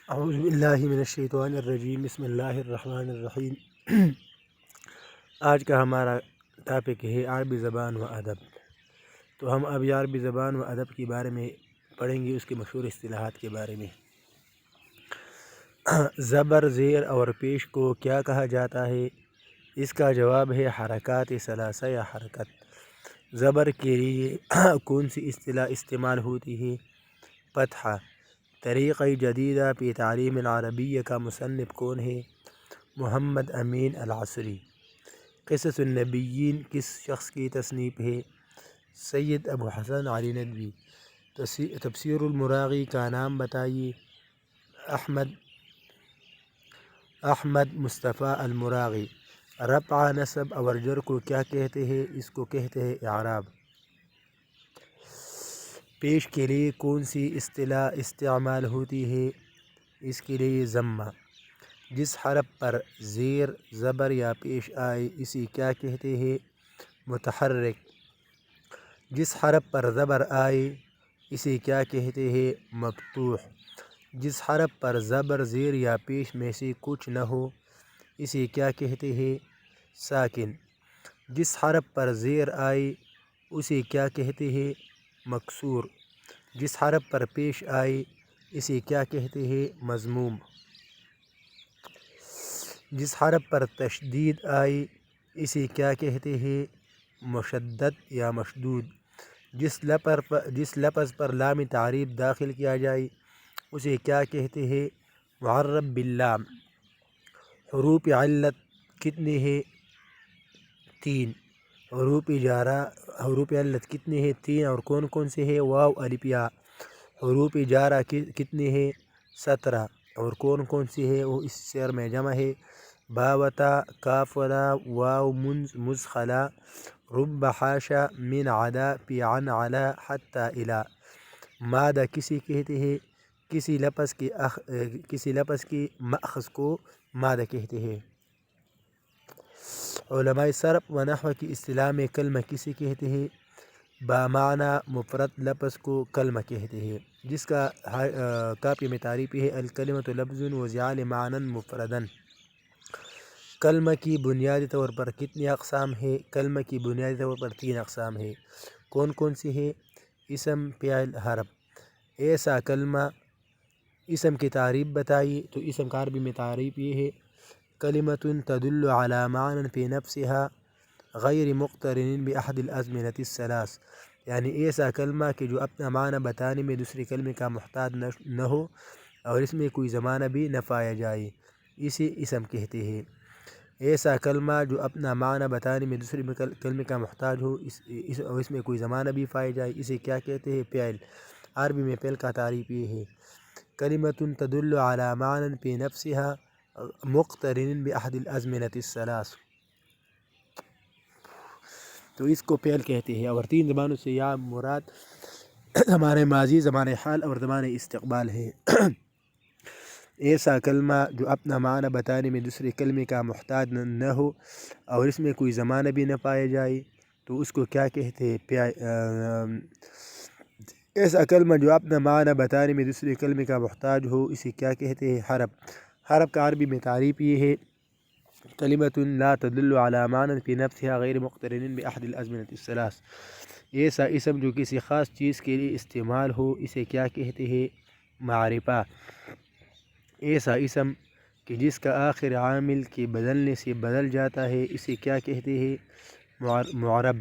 اعوذ باللہ من الشیطان الرجیم، بسم اللہ الرحمن الرحیم۔ آج کا ہمارا ٹاپک ہے عربی زبان و ادب۔ تو ہم اب عربی زبان و ادب کے بارے میں پڑھیں گے، اس کی مشہور اصطلاحات کے بارے میں۔ زبر، زیر اور پیش کو کیا کہا جاتا ہے؟ اس کا جواب ہے حرکات ثلاثہ یا حرکت۔ زبر کے لیے کون سی اصطلاح استعمال ہوتی ہے؟ فتحہ۔ طریقہ جدیدہ فی تعلیم العربیہ کا مصنف کون ہے؟ محمد امین العصری۔ قصص النبیین کس شخص کی تصنیف ہے؟ سید ابو حسن علی ندوی۔ تفسیر المراغی کا نام بتائیے۔ احمد مصطفیٰ المراغی۔ رفع، نصب اور جر کو کیا کہتے ہیں؟ اس کو کہتے ہیں اعراب۔ پیش کے لیے کون سی اصطلاح استعمال ہوتی ہے؟ اس کے لیے ضمہ۔ جس حرف پر زیر، زبر یا پیش آئے اسے کیا کہتے ہیں؟ متحرک۔ جس حرف پر زبر آئے اسے کیا کہتے ہیں؟ مفتوح۔ جس حرف پر زبر، زیر یا پیش میں سے کچھ نہ ہو اسے کیا کہتے ہیں؟ ساکن۔ جس حرف پر زیر آئے اسے کیا کہتے ہیں؟ مکسور۔ جس حرف پر پیش آئے اسے کیا کہتے ہیں؟ مضموم۔ جس حرف پر تشدید آئے اسے کیا کہتے ہیں؟ مشدد یا مشدود۔ جس لفظ پر لام تعریف داخل کیا جائے اسے کیا کہتے ہیں؟ معرب باللام۔ حروف علت کتنے ہیں؟ 3۔ حروف علت کتنے ہیں؟ 3۔ اور کون کون سے ہیں؟ واو، الف، یا۔ حروف جارہ کتنے ہیں؟ 17۔ اور کون کون سے ہیں؟ وہ اس شعر میں جمع ہے۔ با و تا، کاف و لا، واو، منز، مز، خلا، رب، حاشا، من، عدا، فی، عن، علی، حتی، الی۔ مادہ کسی کہتے ہیں؟ کسی لفظ کی مأخذ کو مادہ کہتے ہیں۔ علماء صرف و نحو کی اصطلاح میں کلمہ کسی کہتے ہیں؟ بامعنی مفرد لفظ کو کلمہ کہتے ہیں، جس کا کافی میں تعریف ہے الکلمۃ لفظ وجعل معنی مفردا۔ کلمہ کی بنیادی طور پر کتنی اقسام ہے؟ کلمہ کی بنیادی طور پر 3 اقسام ہے۔ کون کون سی ہے؟ اسم، فعل، حرف۔ ایسا کلمہ، اسم کی تعریف بتائیے۔ تو اسم کا عربی میں تعریف یہ ہے کلمۃ تدل علی معنی فی نفسها غیر مقترن باحد الازمنۃ الثلاث، یعنی ایسا کلمہ کہ جو اپنا معنی بتانے میں دوسرے کلمے کا محتاج نہ ہو اور اس میں کوئی زمانہ بھی نہ پایا جائے، اسے اسم کہتے ہیں۔ ایسا کلمہ جو اپنا معنی بتانے میں دوسرے کلمے کا محتاج ہو اور اس میں کوئی زمانہ بھی پایا جائے، اسے کیا کہتے ہیں؟ فعل۔ عربی میں فعل کا تعریف یہ ہے کلمۃ تدل علی معنی فی نفسها مقترن باحد الازمنۃ الثلاث، تو اس کو فعل کہتے ہیں۔ اور 3 زبانوں سے یا مراد زمانہ ماضی، زمانہ حال اور زمانہ استقبال ہے۔ ایسا کلمہ جو اپنا معنی بتانے میں دوسرے کلمے کا محتاج نہ ہو اور اس میں کوئی زمانہ بھی نہ پایا جائے تو اس کو کیا کہتے ہیں؟ ایسا کلمہ جو اپنا معنی بتانے میں دوسرے کلمے کا محتاج ہو اسے کیا کہتے ہیں؟ حرف۔ حرف کا عربی میں تعریف یہ ہے کلمۃ لا تدل علی معنی فی نفسها غیر مقترن باحد الازمنۃ الثلاث، ایسا اسم جو کسی خاص چیز کے لیے استعمال ہو اسے کیا کہتے ہیں؟ معرفہ۔ ایسا اسم کہ جس کا آخر عامل کے بدلنے سے بدل جاتا ہے اسے کیا کہتے ہیں؟ معرب۔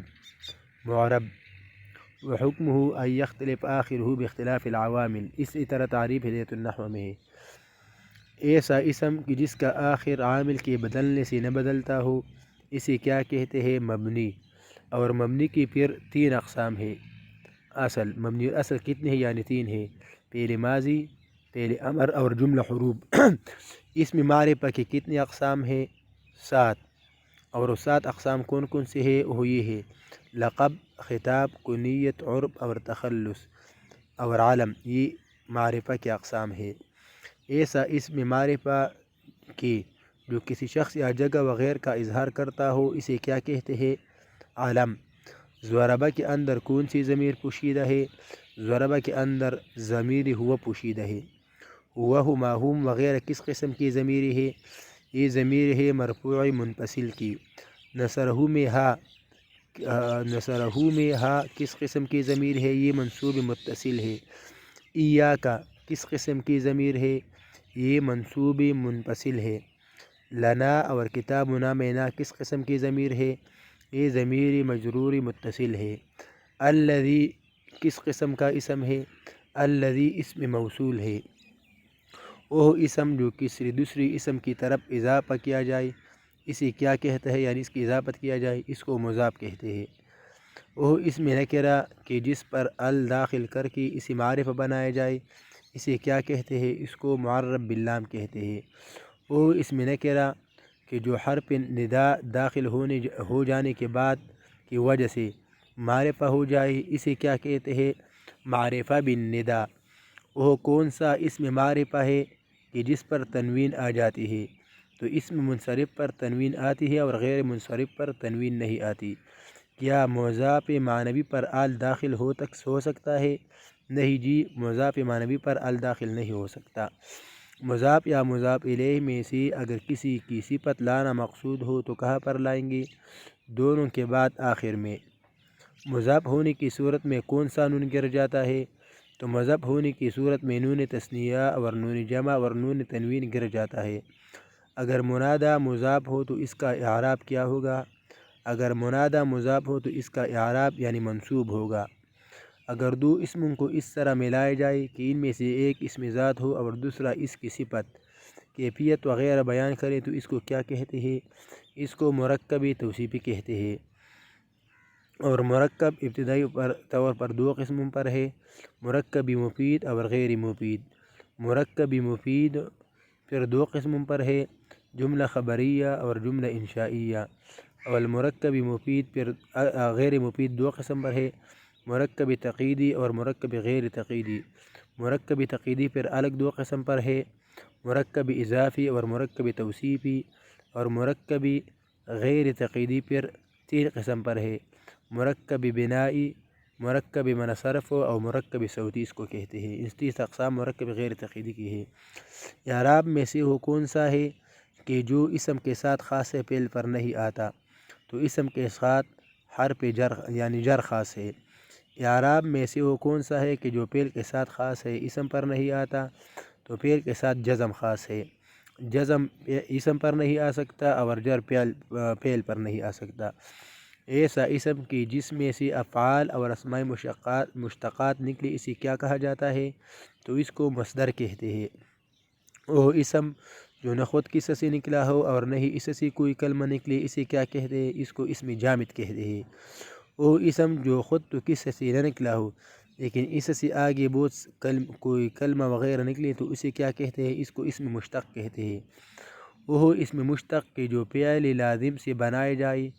وحکمہ ان یختلف آخرہ باختلاف العوامل، اسی طرح تعریف ہدایۃ النحو میں ہے۔ ایسا اسم کہ جس کا آخر عامل کے بدلنے سے نہ بدلتا ہو اسے کیا کہتے ہیں؟ مبنی۔ اور مبنی کی پھر 3 اقسام ہے۔ اصل، مبنی الاصل کتنے ہیں؟ یعنی 3 ہے۔ فعل ماضی، فعل امر اور جملہ حروف۔ اسم معرفہ کی کتنی اقسام ہیں؟ 7۔ اور وہ 7 اقسام کون کون سے ہیں؟ وہ یہ ہے لقب، خطاب، کنیت، عرب اور تخلص اور علم، یہ معرفہ کی اقسام ہے۔ ایسا اسم معرفہ کی جو کسی شخص یا جگہ وغیرہ کا اظہار کرتا ہو اسے کیا کہتے ہیں؟ علم۔ ضربہ کے اندر کون سی ضمیر پوشیدہ ہے؟ ضربہ کے اندر ضمیر ہوا پوشیدہ ہے۔ وہما ہم وغیرہ کس قسم کی ضمیر ہے؟ یہ ضمیر ہے مرفوع منفصل کی۔ نصرہ میں ہا کس قسم کی ضمیر ہے؟ یہ منصوب متصل ہے۔ ایاک کس قسم کی ضمیر ہے؟ یہ منصوب منفصل ہے۔ لنا اور کتابنا میں نا کس قسم کی ضمیر ہے؟ یہ ضمیر مجرور متصل ہے۔ الذی کس قسم کا اسم ہے؟ الذی اسم موصول ہے۔ وہ اسم جو کسی دوسری اسم کی طرف اضافہ کیا جائے اسے کیا کہتا ہے؟ یعنی اس کی اضافت کیا جائے اس کو مضاف کہتے ہیں۔ وہ اسم نکرہ کہ جس پر ال داخل کر کے اسے معرفہ بنایا جائے اسے کیا کہتے ہیں؟ اس کو معرب باللام کہتے ہیں۔ وہ اسم نکرہ کہ جو حرف ندا داخل ہو جانے کے بعد کی وجہ سے معرفہ ہو جائے اسے کیا کہتے ہیں؟ معرفہ بالندا۔ وہ کون سا اسم معرفہ ہے کہ جس پر تنوین آ جاتی ہے؟ تو اسم منصرف پر تنوین آتی ہے اور غیر منصرف پر تنوین نہیں آتی۔ کیا مضاف معنوی پر آل داخل ہو سکتا ہے؟ نہیں جی، مضاف معنوی پر آل داخل نہیں ہو سکتا۔ مضاف یا مضاف الیہ میں سے اگر کسی کی صفت لانا مقصود ہو تو کہاں پر لائیں گے؟ دونوں کے بعد آخر میں۔ مضاف ہونے کی صورت میں کون سا نون گر جاتا ہے؟ تو مضاف ہونے کی صورت میں نون تثنیہ اور نون جمع اور نون تنوین گر جاتا ہے۔ اگر منادہ مضاف ہو تو اس کا اعراب کیا ہوگا؟ اگر منادہ مضاف ہو تو اس کا اعراب یعنی منصوب ہوگا۔ اگر دو اسموں کو اس طرح ملائے جائے کہ ان میں سے ایک اسم ذات ہو اور دوسرا اس کی صفت، کیفیت وغیرہ بیان کرے تو اس کو کیا کہتے ہیں؟ اس کو مرکب توصیفی کہتے ہیں۔ اور مرکب ابتدائی طور پر دو قسموں پر ہے، مرکب مفید اور غیر مفید۔ مرکب مفید پھر دو قسموں پر ہے، جملہ خبریہ اور جملہ انشائیہ۔ اور مرکب مفید پھر غیر مفید دو قسم پر ہے، مرکب تقییدی اور مرکب غیر تقییدی۔ مرکب تقییدی پھر الگ دو قسم پر ہے، مرکب اضافی اور مرکب توصیفی۔ اور مرکب غیر تقییدی پھر تین قسم پر ہے، مرکب بنائی، مرکب منصرف اور مرکب صوتی اس کو کہتے ہیں۔ اس تیس اقسام مرکب غیر تقییدی کی ہے۔ اعراب میں سے وہ کون سا ہے کہ جو اسم کے ساتھ خاص فعل پر نہیں آتا؟ تو اسم کے ساتھ حرف جر یعنی جر خاص ہے۔ اعراب میں سے وہ کون سا ہے کہ جو فعل کے ساتھ خاص ہے اسم پر نہیں آتا؟ تو فعل کے ساتھ جزم خاص ہے۔ جزم اسم پر نہیں آ سکتا اور جر فعل پر نہیں آ سکتا۔ ایسا اسم کی جس میں سے افعال اور اسماء مشتقات نکلی اسے کیا کہا جاتا ہے؟ تو اس کو مصدر کہتے ہیں۔ وہ اسم جو نہ خود قصہ سے نکلا ہو اور نہ ہی اس سے کوئی کلمہ نکلے اسے کیا کہتے ہیں؟ اس کو اسم جامد کہتے ہیں۔ وہ اسم جو خود تو قصہ سے نہ نکلا ہو لیکن اس سے آگے بہت کوئی کلمہ وغیرہ نکلے تو اسے کیا کہتے ہیں؟ اس کو اسم مشتق کہتے ہیں۔ وہ اسم مشتق کے جو فعل لازم سے بنائے جائے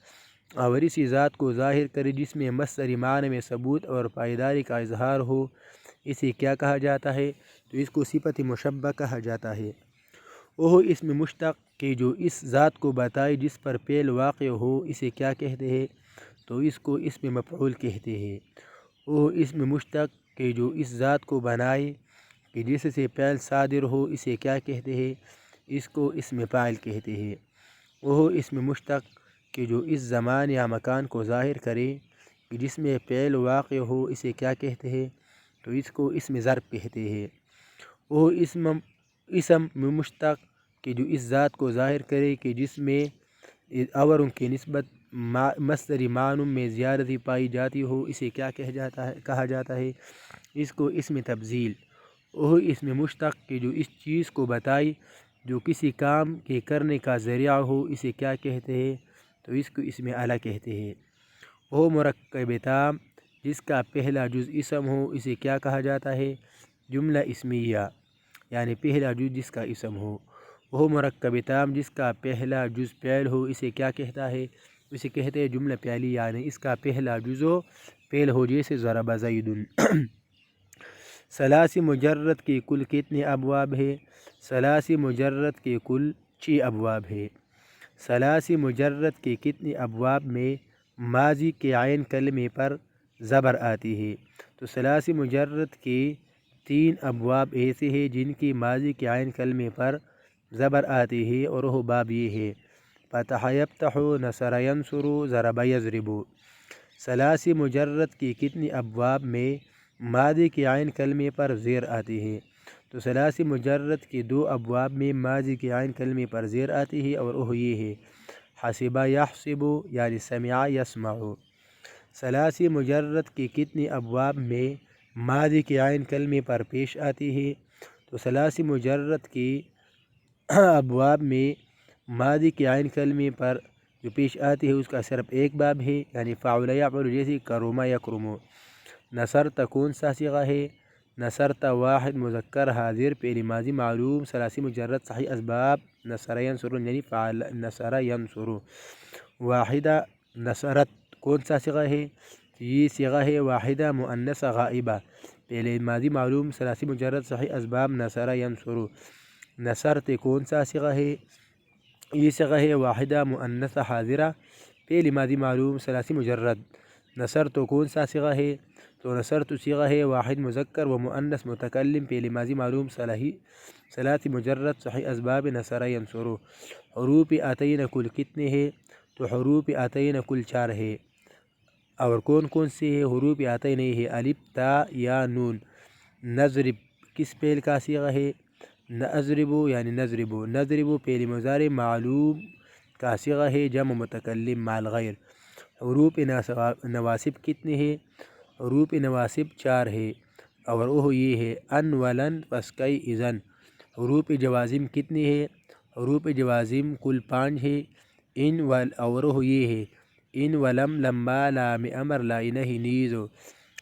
اور اسی ذات کو ظاہر کرے جس میں مصدری معنی میں ثبوت اور پائیداری کا اظہار ہو اسے کیا کہا جاتا ہے؟ تو اس کو صفت مشبہ کہا جاتا ہے۔ وہ اسم مشتق کہ جو اس ذات کو بتائے جس پر فعل واقع ہو اسے کیا کہتے ہیں؟ تو اس کو اسم مفعول کہتے ہیں۔ وہ اسم مشتق کہ جو اس ذات کو بنائے کہ جس سے فعل صادر ہو اسے کیا کہتے ہیں؟ اس کو اسم فاعل کہتے ہیں۔ وہ اسم مشتق کہ جو اس زمان یا مکان کو ظاہر کرے کہ جس میں فعل واقع ہو اسے کیا کہتے ہیں؟ تو اس کو اسم ظرف کہتے ہیں۔ وہ اسم مشتق کہ جو اس ذات کو ظاہر کرے کہ جس میں اوروں کی نسبت مصدری معنوں میں زیادتی پائی جاتی ہو اسے کیا کہا جاتا ہے؟ اس کو اسم تفضیل۔ وہ اسم مشتق کہ جو اس چیز کو بتائے جو کسی کام کے کرنے کا ذریعہ ہو اسے کیا کہتے ہیں؟ تو اس کو اسم اعلیٰ کہتے ہیں۔ وہ مرکب تام جس کا پہلا جز اسم ہو اسے کیا کہا جاتا ہے؟ جملہ اسمیہ، یعنی پہلا جز جس کا اسم ہو۔ وہ مرکب تام جس کا پہلا جز فعل ہو اسے کیا کہتا ہے؟ اسے کہتے ہیں جملہ فعلی، یعنی اس کا پہلا جز فعل ہو جیسے ضرب زید۔ ثلاثی مجرد کے کل کتنے ابواب ہے؟ ثلاثی مجرد کے کل 6 ابواب ہے۔ ثلاثی مجرد کے کتنے ابواب میں ماضی کے عین کلمے پر زبر آتی ہے؟ تو ثلاثی مجرد کے 3 ابواب ایسے ہیں جن کی ماضی کے عین کلمے پر زبر آتی ہے اور وہ باب یہ ہے: فتح یفتح، نصر ینصر، ضرب یضرب۔ ثلاثی مجرد کی کتنی ابواب میں ماضی کے عین کلمے پر زیر آتی ہے؟ تو ثلاثی مجرد کی 2 ابواب میں ماضی کے عین کلمے پر زیر آتی ہے اور وہ یہ ہے: حسب یحسب یعنی سمع یسمع۔ ثلاثی مجرد کی کتنی ابواب میں ماضی کے عین کلمے پر پیش آتی ہے؟ تو ثلاثی مجرد کی ابواب میں ماضی کے عین کلمے پر جو پیش آتی ہے اس کا صرف ایک باب ہے، یعنی فعل یفعل، جیسے کرم یکرم۔ نصرت کون سا صیغہ ہے؟ نصرت واحد مذکر حاضر فعل ماضی معلوم ثلاثی مجرد صحیح اسباب نصر ینصر یعنی فعل نصر ینصر۔ واحدہ نصرت کون سا صیغہ ہے؟ یہ صیغہ ہے واحدہ مؤنث غائبہ فعل ماضی معلوم ثلاثی مجرد صحیح اسباب نصر ینصر۔ نصرت کون سا صیغہ ہے؟ یہ صیغہ ہے واحدہ مؤنث حاضرہ فعل ماضی معلوم ثلاثی مجرد۔ نصرت کون سا صیغہ ہے؟ تو نصرت صیغہ ہے واحد مذکر و مؤنث متکلم فعل ماضی معلوم ثلاثی مجرد صحیح اسباب نصر ینصر۔ حروف عطین کل کتنے ہیں؟ تو حروف عطین کل 4 ہے۔ اور کون کون سے ہے حروف عطین؟ ہے الف، تا، یا، نون۔ نضرب کس فعل کا صیغہ ہے؟ نضرب یعنی نضرب۔ نضرب فعل مضارع معلوم کا صیغہ ہے جمع متکلم مع الغیر۔ حروف نواصب کتنے ہیں؟ حروف نواصب 4 ہے اور وہ یہ ہے: ان، ولن، فسکئی، اذن۔ حروف جوازم کتنے ہیں؟ حروف جوازم کل 5 ہے۔ ان اور وہ یہ ہے: ان، ولم، لما، لام امر، لا نہی، نیز۔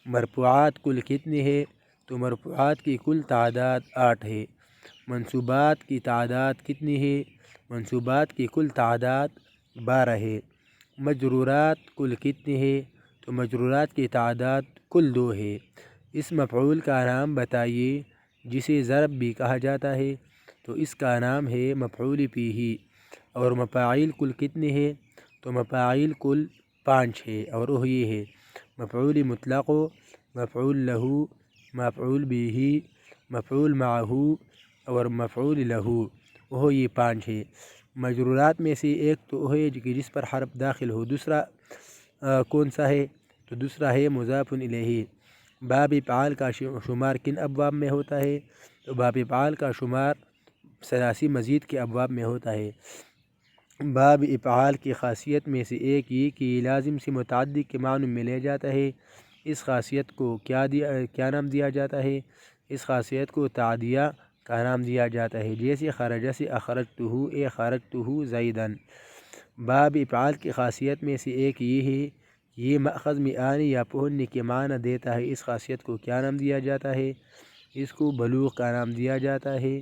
مرفوعات کل کتنے ہیں؟ تو مرفوعات کی کل تعداد 8 ہے۔ منصوبات کی تعداد کتنی ہے؟ منصوبات کی کل تعداد 12 ہے۔ مجرورات کل کتنے ہیں؟ تو مجرورات کی تعداد کل 2 ہے۔ اس مفعول کا نام بتائیے جسے ضرب بھی کہا جاتا ہے، تو اس کا نام ہے مفعول بہ۔ اور مفاعیل کل کتنے ہیں؟ تو مفاعیل کل 5 ہے اور وہ یہ ہے: مفعول مطلق، مفعول لہ، مفعول بہ، مفعول معہ اور مفعول لہ۔ وہ یہ 5 ہے۔ مجرورات میں سے ایک تو ہے کہ جس پر حرف داخل ہو، دوسرا کون سا ہے؟ تو دوسرا ہے مضاف الیہ۔ باب افعال کا شمار کن ابواب میں ہوتا ہے؟ تو باب افعال کا شمار ثلاثی مزید کے ابواب میں ہوتا ہے۔ باب افعال کی خاصیت میں سے ایک یہ کہ یہ لازم سے متعدی کے معنی میں لے جاتا ہے۔ اس خاصیت کو کیا نام دیا جاتا ہے؟ اس خاصیت کو تعدیہ کا نام دیا جاتا ہے، جیسے خرج سے اخرجتہ، اخرجتہ زیدن۔ باب افعال کی خاصیت میں سے ایک یہ ہے یہ مأخذ میں آنے یا پہنچنے کے معنی دیتا ہے۔ اس خاصیت کو کیا نام دیا جاتا ہے؟ اس کو بلوغ کا نام دیا جاتا ہے۔